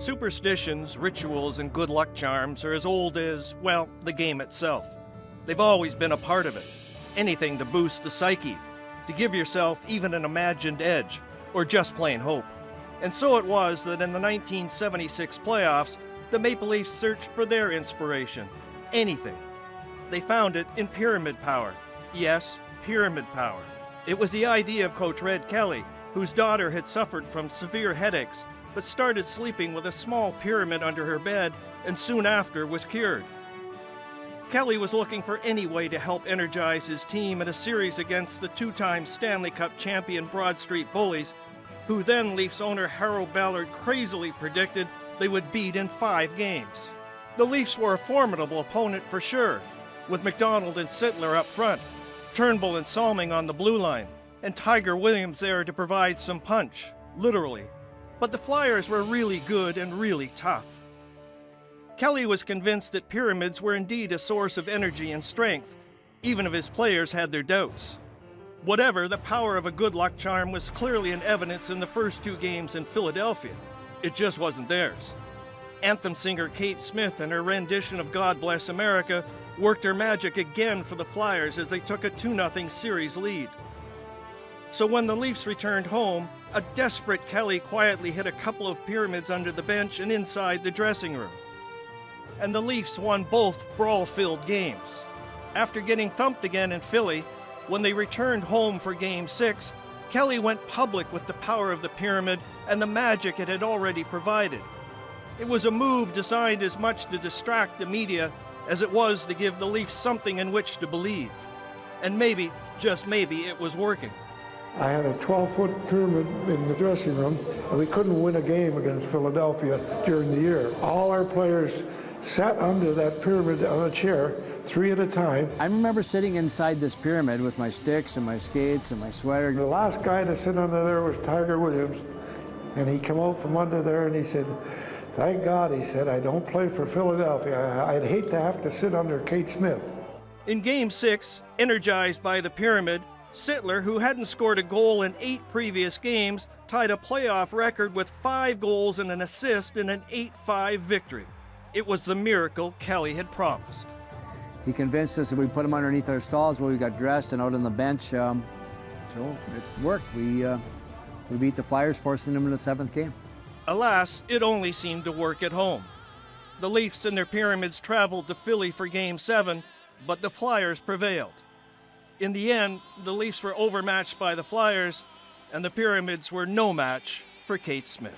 Superstitions, rituals, and good luck charms are as old as, well, the game itself. They've always been a part of it. Anything to boost the psyche, to give yourself even an imagined edge, or just plain hope. And so it was that in the 1976 playoffs, the Maple Leafs searched for their inspiration. Anything. They found it in pyramid power. Yes, pyramid power. It was the idea of Coach Red Kelly, whose daughter had suffered from severe headaches, but started sleeping with a small pyramid under her bed and soon after was cured. Kelly was looking for any way to help energize his team in a series against the two-time Stanley Cup champion Broad Street Bullies, who then Leafs owner Harold Ballard crazily predicted they would beat in 5 games. The Leafs were a formidable opponent for sure, with McDonald and Sittler up front, Turnbull and Salming on the blue line, and Tiger Williams there to provide some punch, literally. But the Flyers were really good and really tough. Kelly was convinced that pyramids were indeed a source of energy and strength, even if his players had their doubts. Whatever, the power of a good luck charm was clearly in evidence in the first 2 games in Philadelphia. It just wasn't theirs. Anthem singer Kate Smith and her rendition of God Bless America worked her magic again for the Flyers as they took a 2-0 series lead. So when the Leafs returned home, a desperate Kelly quietly hit a couple of pyramids under the bench and inside the dressing room. And the Leafs won both brawl-filled games. After getting thumped again in Philly, when they returned home for Game 6, Kelly went public with the power of the pyramid and the magic it had already provided. It was a move designed as much to distract the media as it was to give the Leafs something in which to believe. And maybe, just maybe, it was working. I had a 12-foot pyramid in the dressing room, and we couldn't win a game against Philadelphia during the year. All our players sat under that pyramid on a chair, 3 at a time. I remember sitting inside this pyramid with my sticks and my skates and my sweater. The last guy to sit under there was Tiger Williams, and he came out from under there and he said, "Thank God," he said, "I don't play for Philadelphia. I'd hate to have to sit under Kate Smith." In Game 6, energized by the pyramid, Sittler, who hadn't scored a goal in 8 previous games, tied a playoff record with 5 goals and an assist in an 8-5 victory. It was the miracle Kelly had promised. He convinced us if we put him underneath our stalls while we got dressed and out on the bench, so it worked. We beat the Flyers, forcing them in the 7th game. Alas, it only seemed to work at home. The Leafs and their pyramids traveled to Philly for Game 7, but the Flyers prevailed. In the end, the Leafs were overmatched by the Flyers, and the pyramids were no match for Kate Smith.